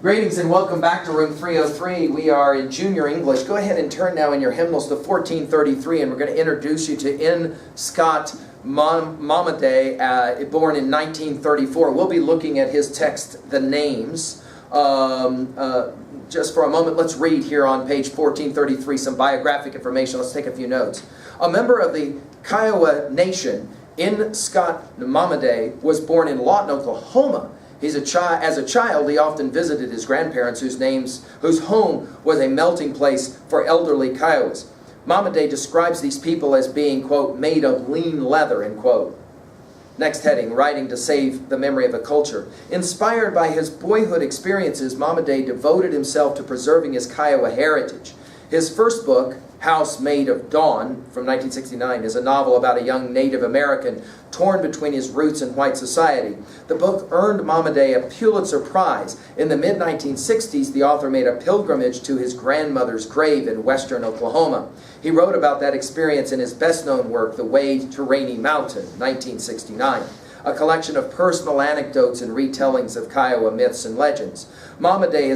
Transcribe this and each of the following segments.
Greetings and welcome back to room 303. We are in junior English. Go ahead and turn now in your hymnals to 1433, and we're going to introduce you to N. Scott Momaday, born in 1934. We'll be looking at his text, The Names. Just for a moment, let's read here on page 1433 some biographic information. Let's take a few notes. A member of the Kiowa Nation, N. Scott Momaday was born in Lawton, Oklahoma. As a child, he often visited his grandparents, whose home was a melting place for elderly Kiowas. Momaday describes these people as being, quote, made of lean leather, end quote. Next heading, writing to save the memory of a culture. Inspired by his boyhood experiences, Momaday devoted himself to preserving his Kiowa heritage. His first book, House Made of Dawn, from 1969, is a novel about a young Native American torn between his roots and white society. The book earned Momaday a Pulitzer Prize. In the mid-1960s, the author made a pilgrimage to his grandmother's grave in western Oklahoma. He wrote about that experience in his best-known work, The Way to Rainy Mountain, 1969. A collection of personal anecdotes and retellings of Kiowa myths and legends. Momaday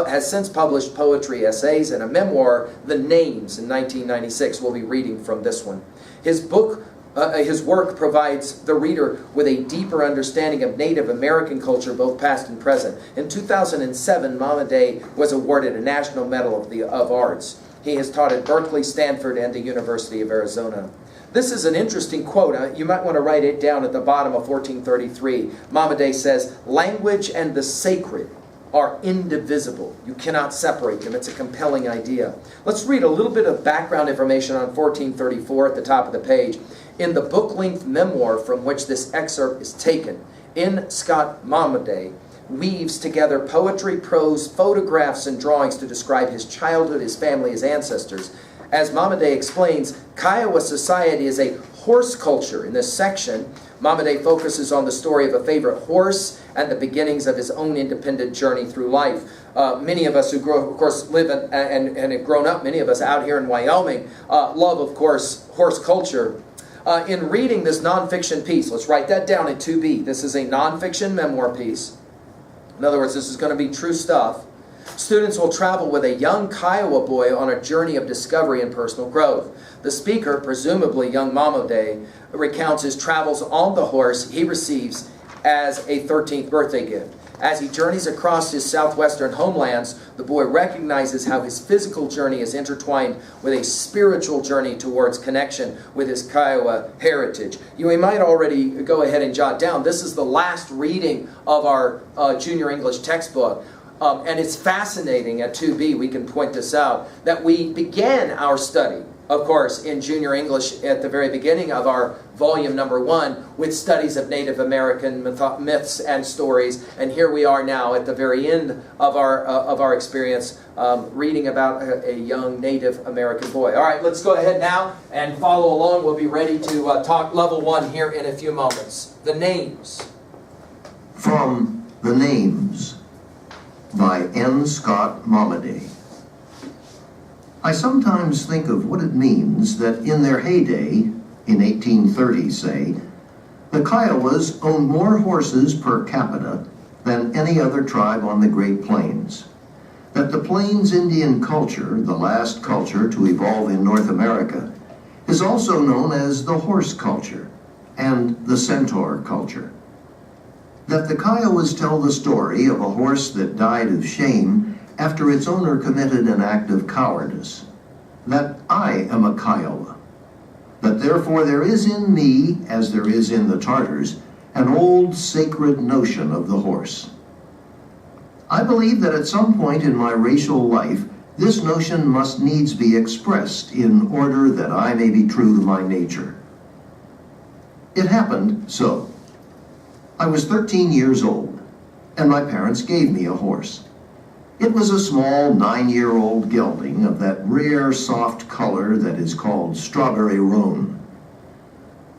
has since published poetry essays and a memoir, The Names, in 1996. We'll be reading from this one. His work provides the reader with a deeper understanding of Native American culture, both past and present. In 2007, Momaday was awarded a National Medal of Arts. He has taught at Berkeley, Stanford, and the University of Arizona. This is an interesting quote. You might want to write it down at the bottom of 1433. Momaday says, language and the sacred are indivisible. You cannot separate them. It's a compelling idea. Let's read a little bit of background information on 1434 at the top of the page. In the book-length memoir from which this excerpt is taken, N. Scott Momaday weaves together poetry, prose, photographs, and drawings to describe his childhood, his family, his ancestors. As Momaday explains, Kiowa society is a horse culture. In this section, Momaday focuses on the story of a favorite horse and the beginnings of his own independent journey through life. Many of us who, of course, live and have grown up, many of us out here in Wyoming, love, of course, horse culture. In reading this nonfiction piece, let's write that down in 2B. This is a nonfiction memoir piece. In other words, this is going to be true stuff. Students will travel with a young Kiowa boy on a journey of discovery and personal growth. The speaker, presumably young Momaday, recounts his travels on the horse he receives as a 13th birthday gift. As he journeys across his southwestern homelands, the boy recognizes how his physical journey is intertwined with a spiritual journey towards connection with his Kiowa heritage. You might already go ahead and jot down, this is the last reading of our junior English textbook. And it's fascinating at 2B, we can point this out, that we began our study, of course, in junior English at the very beginning of our volume number 1 with studies of Native American myths and stories. And here we are now at the very end of our experience reading about a young Native American boy. All right, let's go ahead now and follow along. We'll be ready to talk level 1 here in a few moments. The Names. From The Names by N. Scott Momaday. I sometimes think of what it means that in their heyday, in 1830 say, the Kiowas owned more horses per capita than any other tribe on the Great Plains. That the Plains Indian culture, the last culture to evolve in North America, is also known as the horse culture and the centaur culture. That the Kiowas tell the story of a horse that died of shame after its owner committed an act of cowardice. That I am a Kiowa. That therefore there is in me, as there is in the Tartars, an old sacred notion of the horse. I believe that at some point in my racial life, this notion must needs be expressed in order that I may be true to my nature. It happened so. I was 13 years old, and my parents gave me a horse. It was a small 9-year-old gelding of that rare soft color that is called strawberry roan.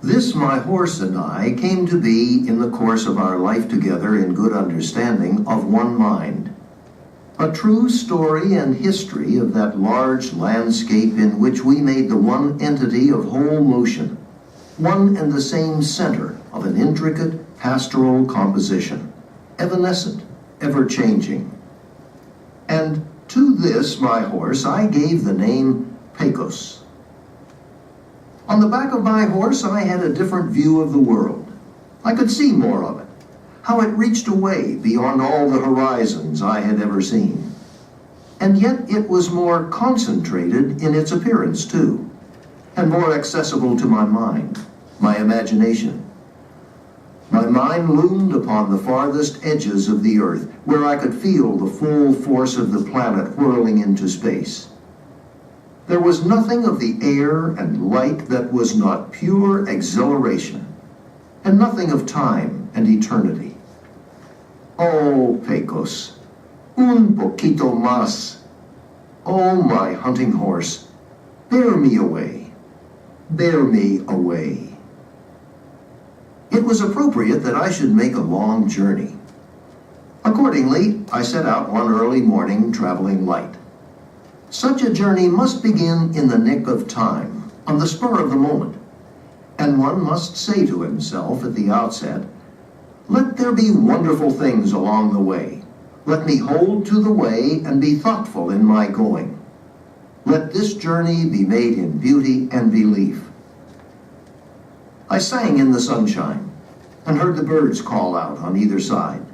This my horse and I came to be, in the course of our life together in good understanding, of one mind. A true story and history of that large landscape in which we made the one entity of whole motion, one and the same center of an intricate pastoral composition, evanescent, ever-changing, And to this, my horse, I gave the name Pecos. On the back of my horse, I had a different view of the world. I could see more of it, how it reached away beyond all the horizons I had ever seen. And yet it was more concentrated in its appearance, too, and more accessible to my mind, my imagination. My mind loomed upon the farthest edges of the earth, where I could feel the full force of the planet whirling into space. There was nothing of the air and light that was not pure exhilaration, and nothing of time and eternity. Oh, Pecos, un poquito más. Oh, my hunting horse, bear me away, bear me away. It was appropriate that I should make a long journey. Accordingly, I set out one early morning traveling light. Such a journey must begin in the nick of time, on the spur of the moment, and one must say to himself at the outset, let there be wonderful things along the way. Let me hold to the way and be thoughtful in my going. Let this journey be made in beauty and belief. I sang in the sunshine and heard the birds call out on either side.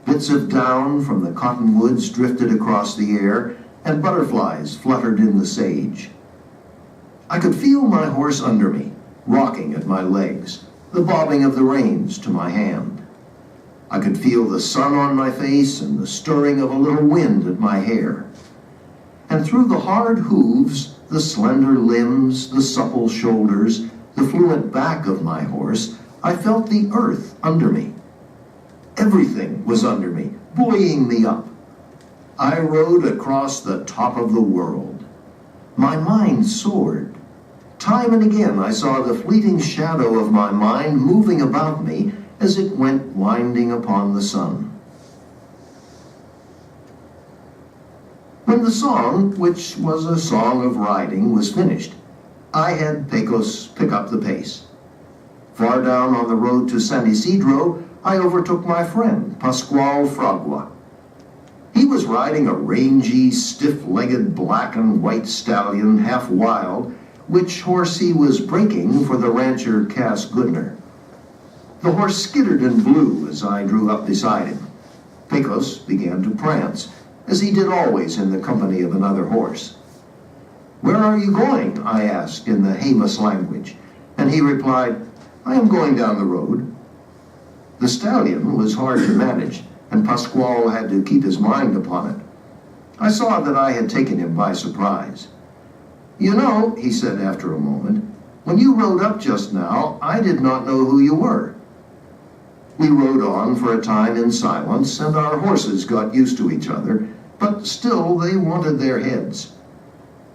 Bits of down from the cottonwoods drifted across the air, and butterflies fluttered in the sage. I could feel my horse under me, rocking at my legs, the bobbing of the reins to my hand. I could feel the sun on my face and the stirring of a little wind at my hair. And through the hard hooves, the slender limbs, the supple shoulders, the fluent back of my horse, I felt the earth under me. Everything was under me, buoying me up. I rode across the top of the world. My mind soared. Time and again I saw the fleeting shadow of my mind moving about me as it went winding upon the sun. When the song, which was a song of riding, was finished, I had Pecos pick up the pace. Far down on the road to San Isidro, I overtook my friend, Pascual Fragua. He was riding a rangy, stiff-legged black and white stallion, half wild, which horse he was breaking for the rancher Cass Goodner. The horse skittered and blew as I drew up beside him. Pecos began to prance, as he did always in the company of another horse. "Where are you going?" I asked in the Jemez language, and he replied, "I am going down the road." The stallion was hard to manage, and Pascual had to keep his mind upon it. I saw that I had taken him by surprise. "You know," he said after a moment, "when you rode up just now, I did not know who you were." We rode on for a time in silence, and our horses got used to each other, but still they wanted their heads.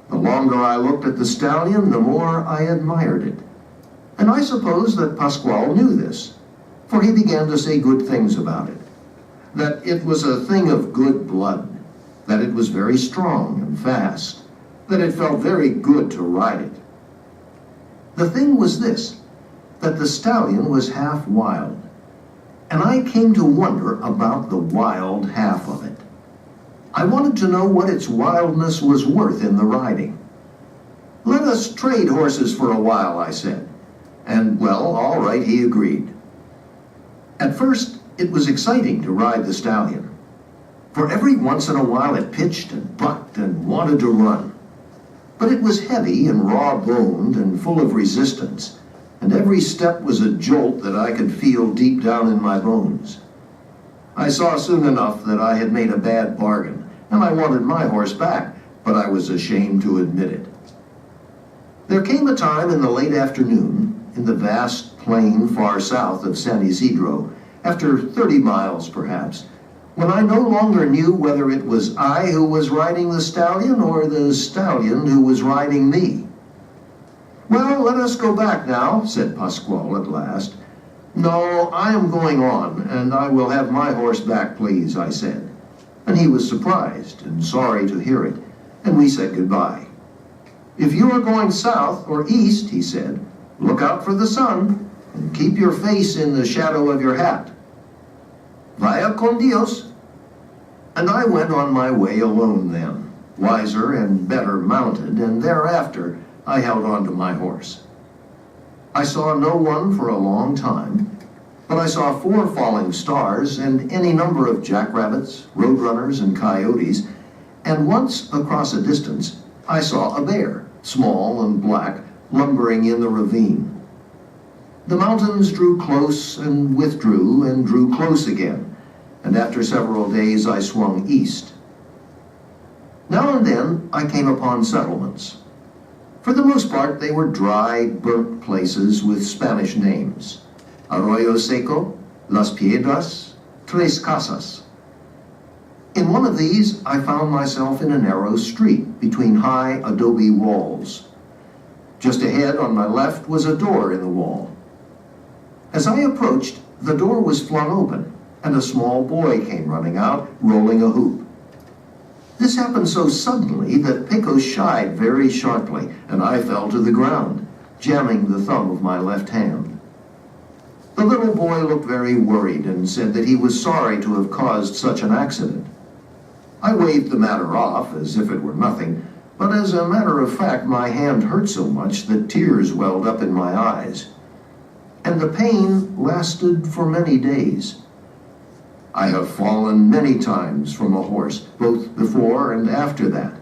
The longer I looked at the stallion, the more I admired it. And I suppose that Pascual knew this, for he began to say good things about it. That it was a thing of good blood, that it was very strong and fast, that it felt very good to ride it. The thing was this, that the stallion was half wild, and I came to wonder about the wild half of it. I wanted to know what its wildness was worth in the riding. "Let us trade horses for a while," I said. And, well, all right, he agreed. At first, it was exciting to ride the stallion, for every once in a while it pitched and bucked and wanted to run. But it was heavy and raw-boned and full of resistance, and every step was a jolt that I could feel deep down in my bones. I saw soon enough that I had made a bad bargain, and I wanted my horse back, but I was ashamed to admit it. There came a time in the late afternoon, in the vast plain far south of San Isidro, after 30 miles perhaps, when I no longer knew whether it was I who was riding the stallion or the stallion who was riding me. "Well, let us go back now," said Pascual at last. "No, I am going on, and I will have my horse back, please," I said. And he was surprised and sorry to hear it, and we said goodbye. "If you are going south or east," he said, "look out for the sun, and keep your face in the shadow of your hat. Vaya con Dios." And I went on my way alone then, wiser and better mounted, and thereafter I held on to my horse. I saw no one for a long time, but I saw 4 falling stars and any number of jackrabbits, roadrunners, and coyotes, and once across a distance I saw a bear, small and black, lumbering in the ravine. The mountains drew close and drew close again, and after several days I swung east. Now and then I came upon settlements. For the most part they were dry, burnt places with Spanish names: Arroyo Seco, Las Piedras, Tres Casas. In one of these I found myself in a narrow street between high adobe walls. Just ahead on my left was a door in the wall. As I approached, the door was flung open, and a small boy came running out, rolling a hoop. This happened so suddenly that Pecos shied very sharply, and I fell to the ground, jamming the thumb of my left hand. The little boy looked very worried and said that he was sorry to have caused such an accident. I waved the matter off as if it were nothing, but as a matter of fact my hand hurt so much that tears welled up in my eyes. And the pain lasted for many days. I have fallen many times from a horse, both before and after that.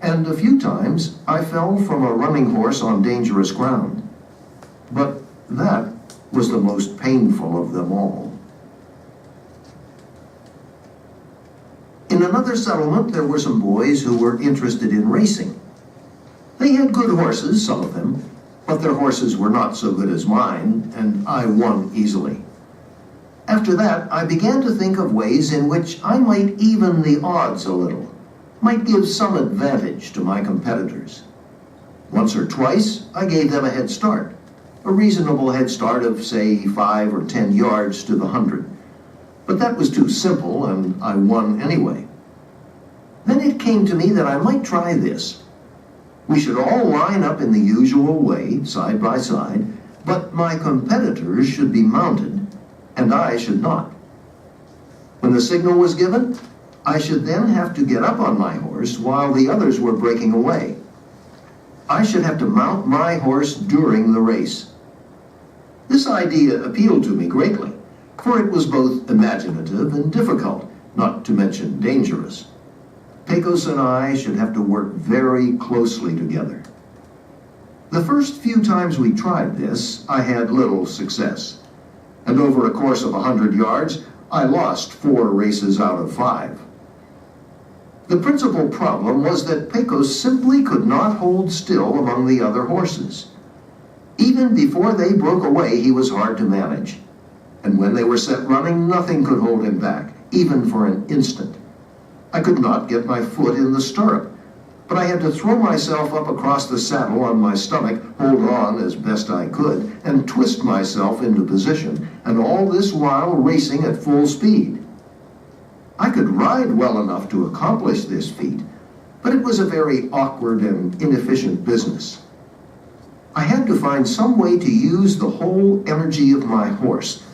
And a few times I fell from a running horse on dangerous ground. But that was the most painful of them all. In another settlement, there were some boys who were interested in racing. They had good horses, some of them, but their horses were not so good as mine, and I won easily. After that, I began to think of ways in which I might even the odds a little, might give some advantage to my competitors. Once or twice, I gave them a head start, a reasonable head start of, say, 5 or 10 yards to the 100. But that was too simple, and I won anyway. Then it came to me that I might try this. We should all line up in the usual way, side by side, but my competitors should be mounted, and I should not. When the signal was given, I should then have to get up on my horse while the others were breaking away. I should have to mount my horse during the race. This idea appealed to me greatly, for it was both imaginative and difficult, not to mention dangerous. Pecos and I should have to work very closely together. The first few times we tried this, I had little success. And over a course of 100 yards, I lost 4 races out of 5. The principal problem was that Pecos simply could not hold still among the other horses. Even before they broke away, he was hard to manage. And when they were set running, nothing could hold him back, even for an instant. I could not get my foot in the stirrup, but I had to throw myself up across the saddle on my stomach, hold on as best I could, and twist myself into position, and all this while racing at full speed. I could ride well enough to accomplish this feat, but it was a very awkward and inefficient business. I had to find some way to use the whole energy of my horse,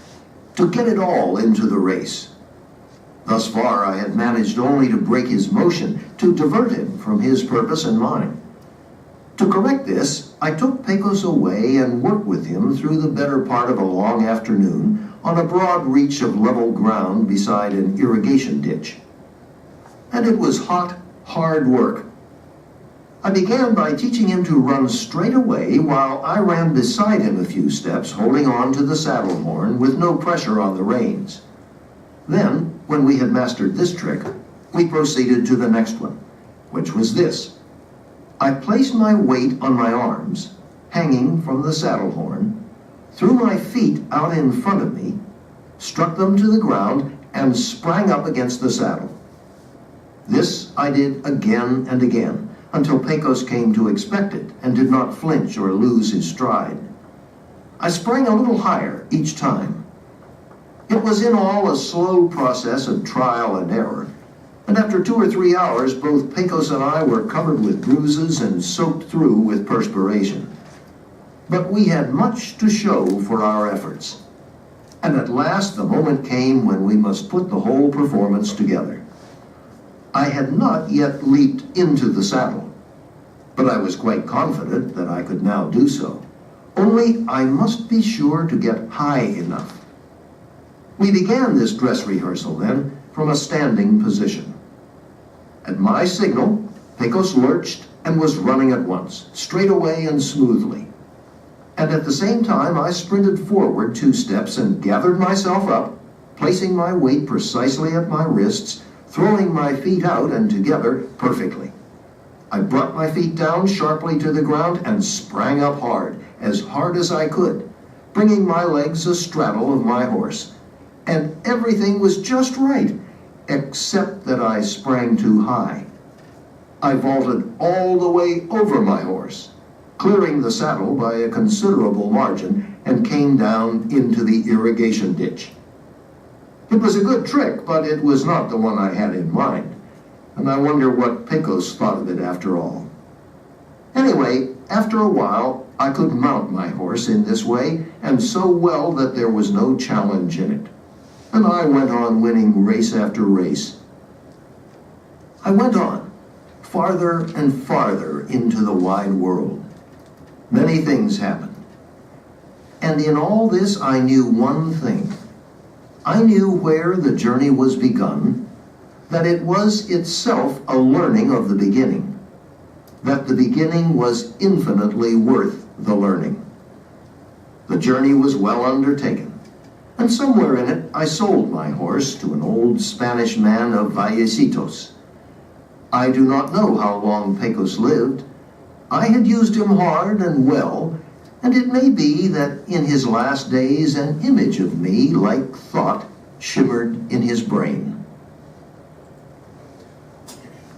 to get it all into the race. Thus far, I had managed only to break his motion, to divert him from his purpose and mine. To correct this, I took Pecos away and worked with him through the better part of a long afternoon on a broad reach of level ground beside an irrigation ditch. And it was hot, hard work. I began by teaching him to run straight away while I ran beside him a few steps, holding on to the saddle horn with no pressure on the reins. Then, when we had mastered this trick, we proceeded to the next one, which was this. I placed my weight on my arms, hanging from the saddle horn, threw my feet out in front of me, struck them to the ground, and sprang up against the saddle. This I did again and again, until Pecos came to expect it and did not flinch or lose his stride. I sprang a little higher each time. It was in all a slow process of trial and error, and after 2 or 3 hours, both Pecos and I were covered with bruises and soaked through with perspiration. But we had much to show for our efforts. And at last the moment came when we must put the whole performance together. I had not yet leaped into the saddle, but I was quite confident that I could now do so. Only I must be sure to get high enough. We began this dress rehearsal then from a standing position. At my signal, Pecos lurched and was running at once, straight away and smoothly. And at the same time, I sprinted forward 2 steps and gathered myself up, placing my weight precisely at my wrists, throwing my feet out and together perfectly. I brought my feet down sharply to the ground and sprang up hard as I could, bringing my legs astraddle of my horse. And everything was just right, except that I sprang too high. I vaulted all the way over my horse, clearing the saddle by a considerable margin, and came down into the irrigation ditch. It was a good trick, but it was not the one I had in mind, and I wonder what Pecos thought of it after all. Anyway, after a while, I could mount my horse in this way, and so well that there was no challenge in it. And I went on winning race after race. I went on, farther and farther into the wide world. Many things happened. And in all this I knew one thing. I knew where the journey was begun, that it was itself a learning of the beginning, that the beginning was infinitely worth the learning. The journey was well undertaken, and somewhere in it I sold my horse to an old Spanish man of Vallecitos. I do not know how long Pecos lived. I had used him hard and well, and it may be that in his last days an image of me, like thought, shimmered in his brain.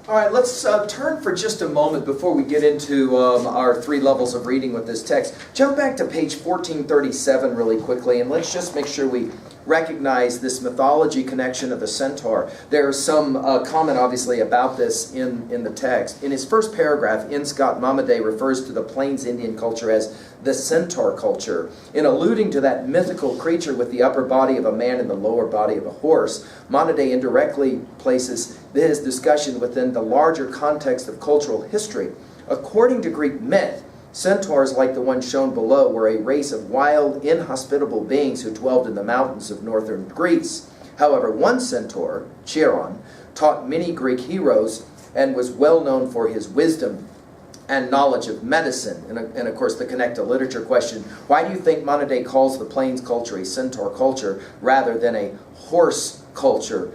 All right, let's turn for just a moment before we get into our 3 levels of reading with this text. Jump back to page 1437 really quickly, and let's just make sure we recognize this mythology connection of the centaur. There's some comment, obviously, about this in the text. In his first paragraph, N. Scott Momaday refers to the Plains Indian culture as the centaur culture. In alluding to that mythical creature with the upper body of a man and the lower body of a horse, Momaday indirectly places his discussion within the larger context of cultural history. According to Greek myth, centaurs like the one shown below were a race of wild, inhospitable beings who dwelled in the mountains of northern Greece. However, one centaur, Chiron, taught many Greek heroes and was well known for his wisdom and knowledge of medicine. And of course, the connected literature question, why do you think Momaday calls the plains culture a centaur culture rather than a horse culture?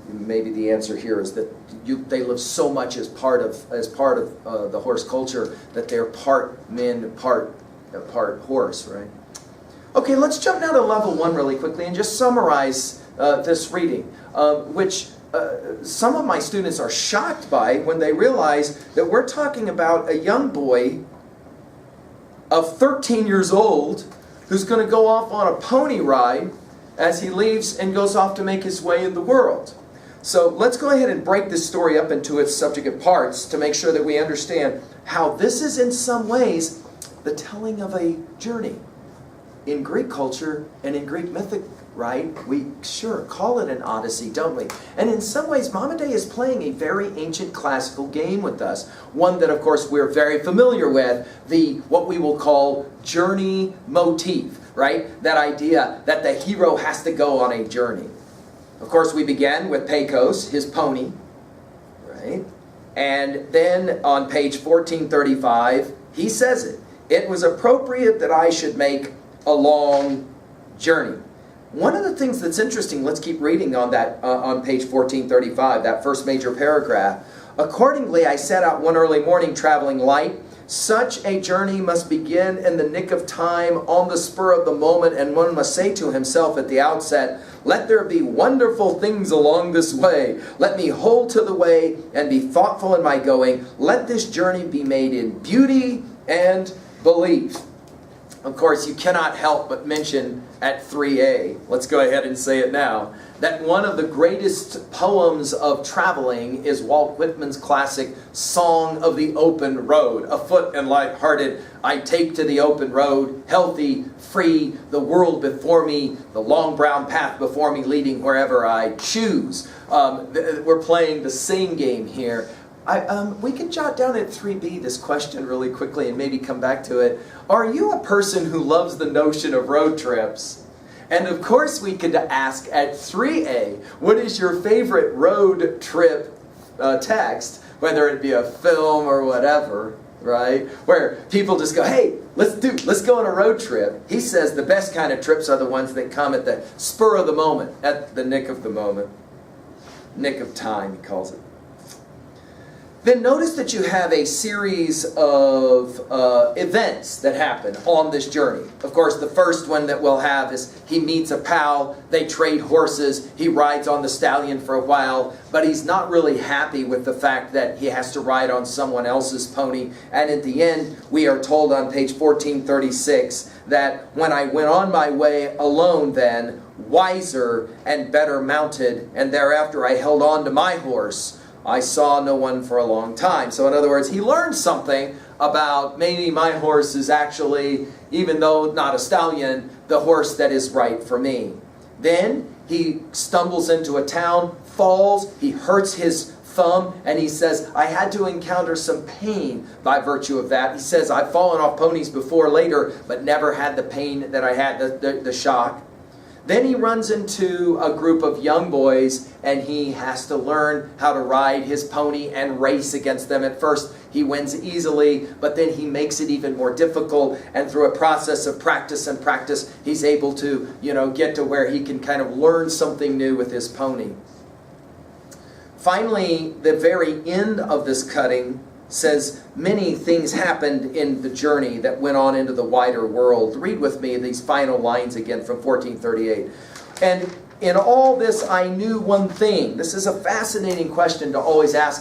Maybe the answer here is that they live so much as part of the horse culture that they're part men, part horse, right? Okay, let's jump now to level 1 really quickly and just summarize this reading, which some of my students are shocked by when they realize that we're talking about a young boy of 13 years old who's going to go off on a pony ride as he leaves and goes off to make his way in the world. So let's go ahead and break this story up into its subject parts to make sure that we understand how this is in some ways the telling of a journey. In Greek culture and in Greek mythic, right, we sure call it an odyssey, don't we? And in some ways, Momaday is playing a very ancient classical game with us. One that, of course, we're very familiar with, what we will call journey motif, right? That idea that the hero has to go on a journey. Of course, we began with Pecos, his pony, right? And then on page 1435, he says it. It was appropriate that I should make a long journey. One of the things that's interesting, let's keep reading on that on page 1435, that first major paragraph. Accordingly, I set out one early morning traveling light. Such a journey must begin in the nick of time, on the spur of the moment, and one must say to himself at the outset, let there be wonderful things along this way. Let me hold to the way and be thoughtful in my going. Let this journey be made in beauty and belief. Of course, you cannot help but mention at 3a, let's go ahead and say it now, that one of the greatest poems of traveling is Walt Whitman's classic Song of the Open Road. Afoot and light-hearted, I take to the open road, healthy, free, the world before me, the long brown path before me, leading wherever I choose. We're playing the sing game here. We can jot down at 3B this question really quickly and maybe come back to it. Are you a person who loves the notion of road trips? And of course we could ask at 3A, what is your favorite road trip text, whether it be a film or whatever, right? Where people just go, hey, let's go on a road trip. He says the best kind of trips are the ones that come at the spur of the moment, at the nick of the moment. Nick of time, he calls it. Then notice that you have a series of events that happen on this journey. Of course, the first one that we'll have is he meets a pal, they trade horses, he rides on the stallion for a while, but he's not really happy with the fact that he has to ride on someone else's pony. And at the end, we are told on page 1436 that when I went on my way alone then, wiser and better mounted, and thereafter I held on to my horse, I saw no one for a long time. So in other words, he learned something about maybe my horse is actually, even though not a stallion, the horse that is right for me. Then he stumbles into a town, falls, he hurts his thumb, and he says, I had to encounter some pain by virtue of that. He says, I've fallen off ponies before, later, but never had the pain that I had, the shock. Then he runs into a group of young boys and he has to learn how to ride his pony and race against them. At first he wins easily, but then he makes it even more difficult, and through a process of practice and practice he's able to, get to where he can kind of learn something new with his pony. Finally, the very end of this cutting says many things happened in the journey that went on into the wider world. Read with me these final lines again from 1438. And in all this I knew one thing. This is a fascinating question to always ask